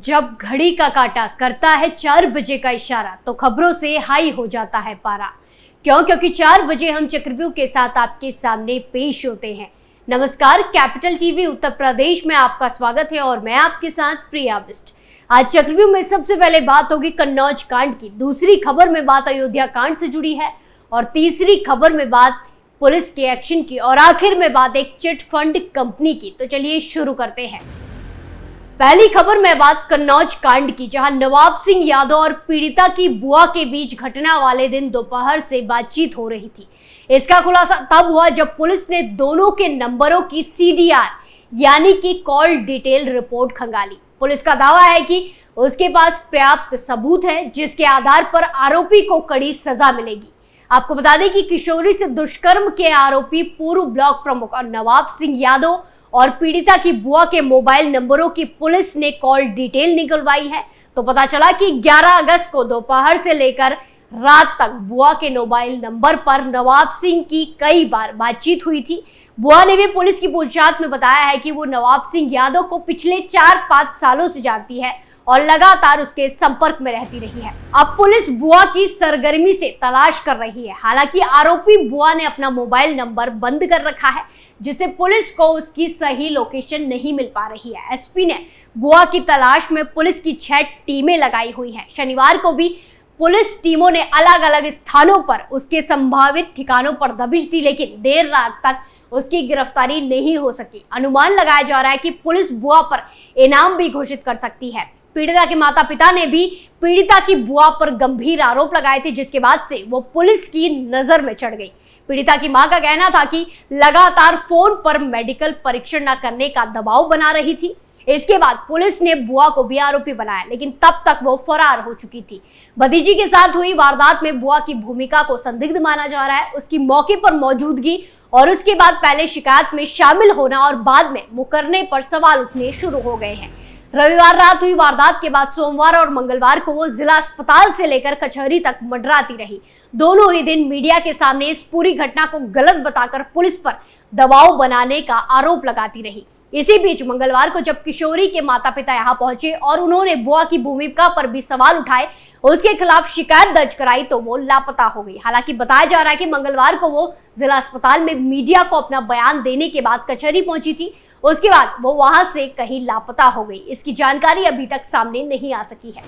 जब घड़ी का काटा करता है 4 बजे का इशारा तो खबरों से हाई हो जाता है पारा। क्योंकि 4 बजे हम चक्रव्यूह के साथ आपके सामने पेश होते हैं। नमस्कार, कैपिटल टीवी उत्तर प्रदेश में आपका स्वागत है और मैं आपके साथ प्रिया बिस्ट। आज चक्रव्यूह में सबसे पहले बात होगी कन्नौज कांड की, दूसरी खबर में बात अयोध्या कांड से जुड़ी है और तीसरी खबर में बात पुलिस के एक्शन की और आखिर में बात एक चिट फंड कंपनी की। तो चलिए शुरू करते हैं। पहली खबर में बात कन्नौज कांड की, जहां नवाब सिंह यादव और पीड़िता की बुआ के बीच घटना वाले दिन दोपहर से बातचीत हो रही थी। इसका खुलासा तब हुआ जब पुलिस ने दोनों के नंबरों की CDR यानी कि कॉल डिटेल रिपोर्ट खंगाली। पुलिस का दावा है कि उसके पास पर्याप्त सबूत है जिसके आधार पर आरोपी को कड़ी सजा मिलेगी। आपको बता दें कि किशोरी से दुष्कर्म के आरोपी पूर्व ब्लॉक प्रमुख और नवाब सिंह यादव और पीड़िता की बुआ के मोबाइल नंबरों की पुलिस ने कॉल डिटेल निकलवाई है। तो पता चला कि 11 अगस्त को दोपहर से लेकर रात तक बुआ के मोबाइल नंबर पर नवाब सिंह की कई बार बातचीत हुई थी। बुआ ने भी पुलिस की पूछताछ में बताया है कि वो नवाब सिंह यादव को पिछले 4-5 सालों से जानती है और लगातार उसके संपर्क में रहती रही है। अब पुलिस बुआ की सरगर्मी से तलाश कर रही है। हालांकि आरोपी बुआ ने अपना मोबाइल नंबर बंद कर रखा है, जिससे पुलिस को उसकी सही लोकेशन नहीं मिल पा रही है। SP ने बुआ की तलाश में पुलिस की 6 टीमें लगाई हुई हैं। शनिवार को भी पुलिस टीमों ने अलग अलग स्थानों पर उसके संभावित ठिकानों पर दबिश दी, लेकिन देर रात तक उसकी गिरफ्तारी नहीं हो सकी। अनुमान लगाया जा रहा है कि पुलिस बुआ पर इनाम भी घोषित कर सकती है। पीड़िता के माता पिता ने भी पीड़िता की बुआ पर गंभीर आरोप लगाए थे, जिसके बाद से वो पुलिस की नजर में चढ़ गई। पीड़िता की मां का कहना था कि लगातार फोन पर मेडिकल परीक्षण न करने का दबाव बना रही थी। इसके बाद पुलिस ने बुआ को भी आरोपी बनाया, लेकिन तब तक वो फरार हो चुकी थी। भतीजी के साथ हुई वारदात में बुआ की भूमिका को संदिग्ध माना जा रहा है। उसकी मौके पर मौजूदगी और उसके बाद पहले शिकायत में शामिल होना और बाद में मुकरने पर सवाल उठने शुरू हो गए हैं। रविवार रात हुई वारदात के बाद सोमवार और मंगलवार को वो जिला अस्पताल से लेकर कचहरी तक मंडराती रही। दोनों ही दिन मीडिया के सामने इस पूरी घटना को गलत बताकर पुलिस पर दबाव बनाने का आरोप लगाती रही। इसी बीच मंगलवार को जब किशोरी के माता पिता यहाँ पहुंचे और उन्होंने बुआ की भूमिका पर भी सवाल उठाए, उसके खिलाफ शिकायत दर्ज कराई, तो वो लापता हो गई। हालांकि बताया जा रहा है कि मंगलवार को वो जिला अस्पताल में मीडिया को अपना बयान देने के बाद कचहरी पहुंची थी। उसके बाद वो वहां से कहीं लापता हो गई। इसकी जानकारी अभी तक सामने नहीं आ सकी है।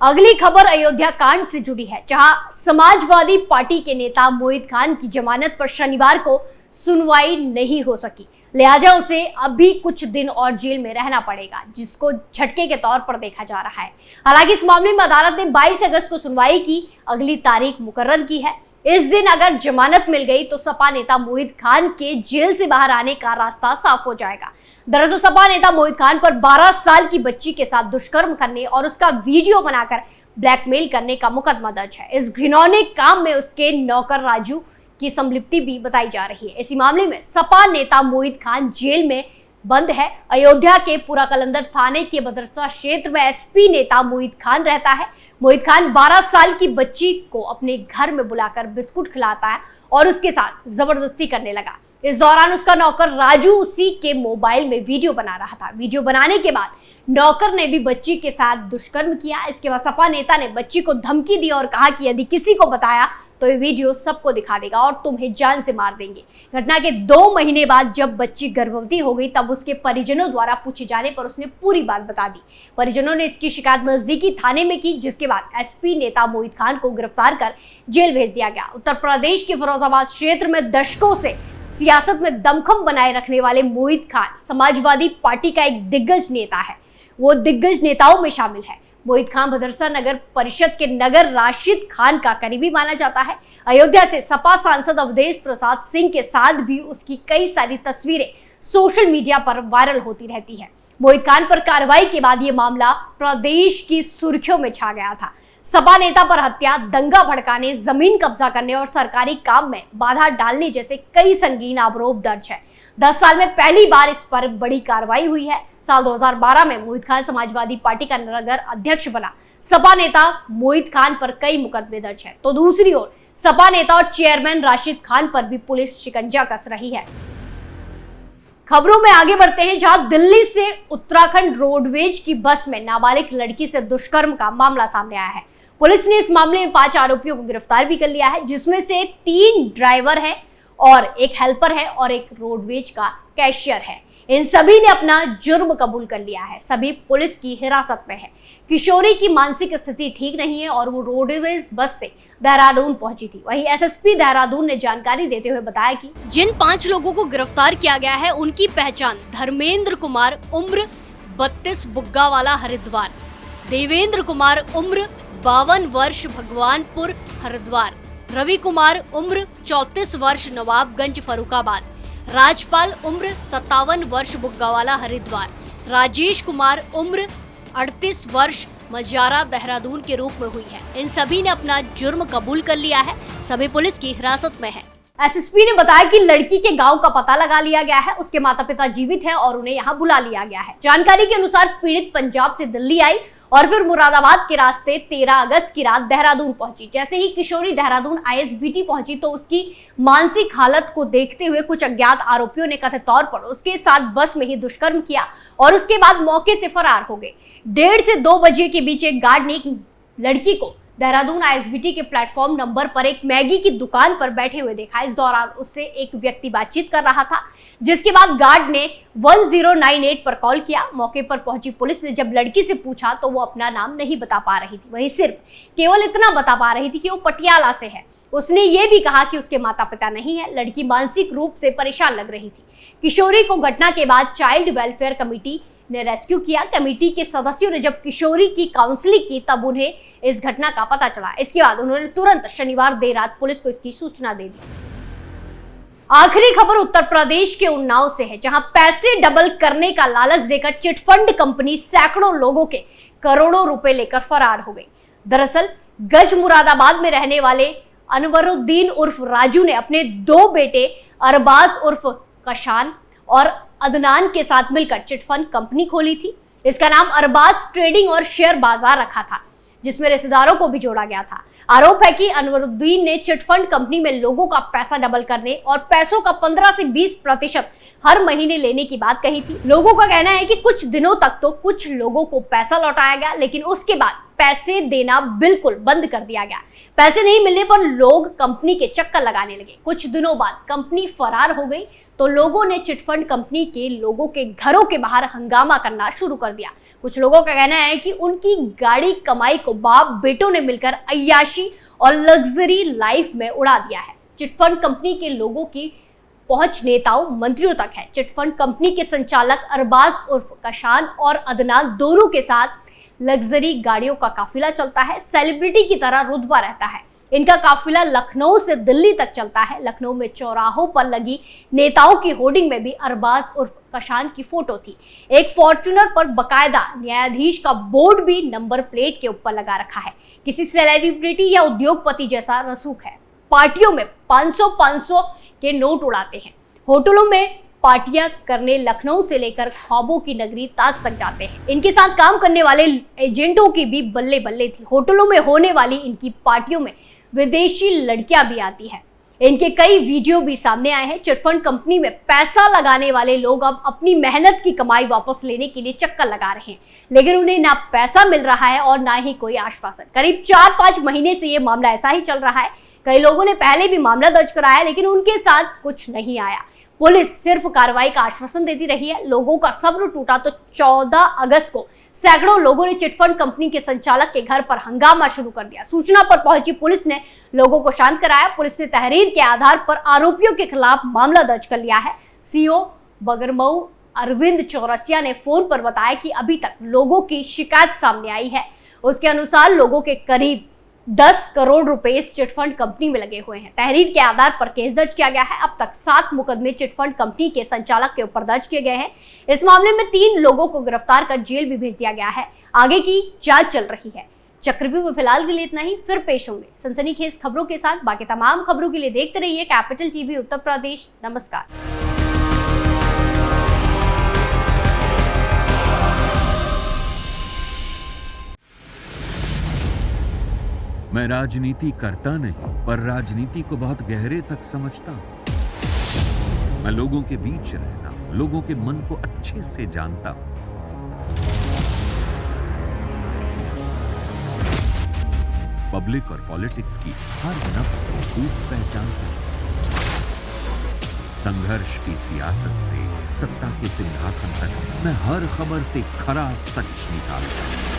अगली खबर अयोध्या कांड से जुड़ी है, जहां समाजवादी पार्टी के नेता मोहित खान की जमानत पर शनिवार को सुनवाई नहीं हो सकी, लिहाजा उसे अभी कुछ दिन और जेल में रहना पड़ेगा, जिसको झटके के तौर पर देखा जा रहा है। हालांकि इस मामले में अदालत ने 22 अगस्त को सुनवाई की अगली तारीख मुकर्रर की है। इस दिन अगर जमानत मिल गई तो सपा नेता मोहित खान के जेल से बाहर आने का रास्ता साफ हो जाएगा। दरअसल सपा नेता मोहित खान पर 12 साल की बच्ची के साथ दुष्कर्म करने और उसका वीडियो बनाकर ब्लैकमेल करने का मुकदमा दर्ज है। इस घिनौने काम में उसके नौकर राजू की संलिप्ति भी बताई जा रही है। इसी मामले में सपा नेता मोहित खान जेल में बंद है। अयोध्या के पूरा कलंदर थाने के मदरसा क्षेत्र में SP नेता मोहित खान रहता है। मोहित खान 12 साल की बच्ची को अपने घर में बुलाकर बिस्कुट खिलाता है और उसके साथ जबरदस्ती करने लगा। इस दौरान उसका नौकर राजू उसी के मोबाइल में वीडियो बना रहा था। वीडियो बनाने के बाद नौकर ने भी बच्ची के साथ दुष्कर्म किया। इसके बाद सपा नेता ने बच्ची को धमकी दी और कहा कि यदि किसी को बताया तो ये वीडियो सबको दिखा देगा और तुम्हें जान से मार देंगे। घटना के 2 महीने बाद जब बच्ची गर्भवती हो गई, तब उसके परिजनों द्वारा पूछे जाने पर उसने पूरी बात बता दी। परिजनों ने इसकी शिकायत नजदीकी थाने में की, जिसके बाद SP नेता मोहित खान को गिरफ्तार कर जेल भेज दिया गया। उत्तर प्रदेश के फिरोजाबाद क्षेत्र में दशकों से सियासत में दमखम बनाए रखने वाले मोहित खान समाजवादी पार्टी का एक दिग्गज नेता है। वो दिग्गज नेताओं में शामिल है। मोहित खान भदरसा नगर परिषद के नगर राशिद खान का करीबी माना जाता है। अयोध्या से सपा सांसद अवधेश प्रसाद सिंह के साथ भी उसकी कई सारी तस्वीरें सोशल मीडिया पर वायरल होती रहती है। मोहित खान पर कार्रवाई के बाद ये मामला प्रदेश की सुर्खियों में छा गया था। सपा नेता पर हत्या, दंगा भड़काने, जमीन कब्जा करने और सरकारी काम में बाधा डालने जैसे कई संगीन आरोप दर्ज है। 10 साल में पहली बार इस पर बड़ी कार्रवाई हुई है। साल 2012 में मोहित खान समाजवादी पार्टी का नगर अध्यक्ष बना। सपा नेता मोहित खान पर कई मुकदमे दर्ज है, तो दूसरी ओर सपा नेता और चेयरमैन राशिद खान पर भी पुलिस शिकंजा कस रही है। खबरों में आगे बढ़ते हैं, जहां दिल्ली से उत्तराखंड रोडवेज की बस में नाबालिग लड़की से दुष्कर्म का मामला सामने आया है। पुलिस ने इस मामले में 5 आरोपियों को गिरफ्तार भी कर लिया है, जिसमें से 3 ड्राइवर हैं और एक हेल्पर है और एक रोडवेज का कैशियर है। इन सभी ने अपना जुर्म कबूल कर लिया है। सभी पुलिस की हिरासत में है। किशोरी की मानसिक स्थिति ठीक नहीं है और वो रोडवेज बस से देहरादून पहुंची थी। वहीं एसएसपी देहरादून ने जानकारी देते हुए बताया कि जिन 5 लोगों को गिरफ्तार किया गया है उनकी पहचान धर्मेंद्र कुमार उम्र 32 बुग्गावाला हरिद्वार, देवेंद्र कुमार उम्र 52 वर्ष भगवानपुर हरिद्वार, रवि कुमार उम्र 34 वर्ष नवाबगंज फरुखाबाद, राजपाल उम्र 57 वर्ष बुग्गावाला हरिद्वार, राजेश कुमार उम्र 38 वर्ष मजारा देहरादून के रूप में हुई है। इन सभी ने अपना जुर्म कबूल कर लिया है। सभी पुलिस की हिरासत में है। एसएसपी ने बताया कि लड़की के गांव का पता लगा लिया गया है। उसके माता पिता जीवित हैं और उन्हें यहां बुला लिया गया है। जानकारी के अनुसार पीड़ित पंजाब से दिल्ली आई और फिर मुरादाबाद के रास्ते 13 अगस्त की रात देहरादून पहुंची। जैसे ही किशोरी देहरादून आईएसबीटी पहुंची तो उसकी मानसिक हालत को देखते हुए कुछ अज्ञात आरोपियों ने कथित तौर पर उसके साथ बस में ही दुष्कर्म किया और उसके बाद मौके से फरार हो गए। 1:30 से 2 बजे के बीच एक गार्ड ने एक लड़की को देहरादून आईएसबीटी के प्लेटफॉर्म नंबर पर एक मैगी की दुकान पर बैठे हुए देखा। इस दौरान उससे एक व्यक्ति बातचीत कर रहा था, जिसके बाद गार्ड ने 1098 पर कॉल किया। मौके पर पहुंची पुलिस ने जब लड़की से पूछा तो वो अपना नाम नहीं बता पा रही थी। वहीं सिर्फ केवल इतना बता पा रही थी कि वो पटियाला से है। उसने ये भी कहा कि उसके माता पिता नहीं है। लड़की मानसिक रूप से परेशान लग रही थी। किशोरी को घटना के बाद चाइल्ड वेलफेयर कमेटी ने रेस्क्यू किया। कमेटी के सदस्यों ने जब किशोरी की काउंसलिंग की तब उन्हें इस घटना का पता चला। इसके बाद उन्होंने तुरंत शनिवार देर रात पुलिस को इसकी सूचना दे दी। आखिरी खबर उत्तर प्रदेश के उन्नाव से है, जहां पैसे डबल करने का लालच देकर चिटफंड कंपनी सैकड़ों लोगों के करोड़ों रुपए लेकर फरार हो गई। दरअसल गज मुरादाबाद में रहने वाले अनवरुद्दीन उर्फ राजू ने अपने 2 बेटे अरबाज उर्फ कशान और अदनान के साथ मिलकर चिटफंड कंपनी खोली थी। इसका नाम अरबाज ट्रेडिंग और शेयर बाजार रखा था, जिसमें रिश्तेदारों को भी जोड़ा गया था। आरोप है कि अनवरुद्दीन ने चिटफंड कंपनी में लोगों का पैसा डबल करने और पैसों का 15 से 20% हर महीने लेने की बात कही थी। लोगों का कहना है कि कुछ दिनों तक तो कुछ लोगों को पैसा लौटाया गया, लेकिन उसके बाद पैसे देना बिल्कुल बंद कर दिया गया। पैसे नहीं मिलने पर लोग कंपनी के चक्कर लगाने लगे। कुछ दिनों बाद कंपनी फरार हो गई तो लोगों ने चिटफंड कंपनी के लोगों के घरों के बाहर हंगामा करना शुरू कर दिया। कुछ लोगों का कहना है कि उनकी गाड़ी कमाई को बाप बेटों ने मिलकर अय्याशी और लग्जरी लाइफ में उड़ा दिया है। चिटफंड कंपनी के लोगों की पहुंच नेताओं मंत्रियों तक है। चिटफंड कंपनी के संचालक अरबाज उर्फ कशान और अदनान दोनों के साथ लग्जरी गाड़ियों का काफिला चलता है। सेलिब्रिटी की तरह रुतबा रहता है। इनका काफिला लखनऊ से दिल्ली तक चलता है। लखनऊ में चौराहों पर लगी नेताओं की होर्डिंग में भी अरबाज उर्फ कशान की फोटो थी। एक फॉर्च्यूनर पर बकायदा न्यायाधीश का बोर्ड भी नंबर प्लेट के ऊपर लगा रखा है। किसी सेलिब्रिटी या उद्योगपति जैसा रसूख है। पार्टियों में 500 के नोट उड़ाते हैं। होटलों में पार्टियां करने लखनऊ से लेकर ख्वाबों की नगरी ताज तक जाते हैं। इनके साथ काम करने वाले एजेंटों की भी बल्ले बल्ले थी। होटलों में होने वाली इनकी पार्टियों में विदेशी लड़कियां भी आती हैं। इनके कई वीडियो भी सामने आए हैं। चिटफंड कंपनी में पैसा लगाने वाले लोग अब अपनी मेहनत की कमाई वापस लेने के लिए चक्कर लगा रहे हैं, लेकिन उन्हें ना पैसा मिल रहा है और ना ही कोई आश्वासन। करीब 4-5 महीने से ये मामला ऐसा ही चल रहा है। कई लोगों ने पहले भी मामला दर्ज कराया, लेकिन उनके साथ कुछ नहीं आया। पुलिस सिर्फ कार्रवाई का आश्वासन देती रही है। लोगों का सब्र टूटा तो 14 अगस्त को सैकड़ों लोगों ने चिटफंड कंपनी के संचालक के घर पर हंगामा शुरू कर दिया। सूचना पर पहुंची पुलिस ने लोगों को शांत कराया। पुलिस ने तहरीर के आधार पर आरोपियों के खिलाफ मामला दर्ज कर लिया है। सीओ बगरमऊ अरविंद चौरसिया ने फोन पर बताया कि अभी तक लोगों की शिकायत सामने आई है। उसके अनुसार लोगों के करीब 10 करोड़ रुपए इस चिटफंड कंपनी में लगे हुए हैं। तहरीर के आधार पर केस दर्ज किया गया है। अब तक 7 मुकदमे चिटफंड कंपनी के संचालक के ऊपर दर्ज किए गए हैं। इस मामले में 3 लोगों को गिरफ्तार कर जेल भी भेज दिया गया है। आगे की जांच चल रही है। चक्रव्यूह में फिलहाल के लिए इतना ही। फिर पेश होंगे सनसनीखेज खबरों के साथ। बाकी तमाम खबरों के लिए देखते रहिए कैपिटल टीवी उत्तर प्रदेश। नमस्कार। मैं राजनीति करता नहीं, पर राजनीति को बहुत गहरे तक समझता हूं। मैं लोगों के बीच रहता हूं, लोगों के मन को अच्छे से जानता हूं। पब्लिक और पॉलिटिक्स की हर नब्ज को खूब पहचानता हूं। संघर्ष की सियासत से सत्ता के सिंहासन तक मैं हर खबर से खरा सच निकालता हूं।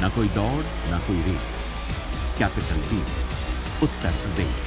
ना कोई दौड़, ना कोई race. Capital B, Uttar Pradesh.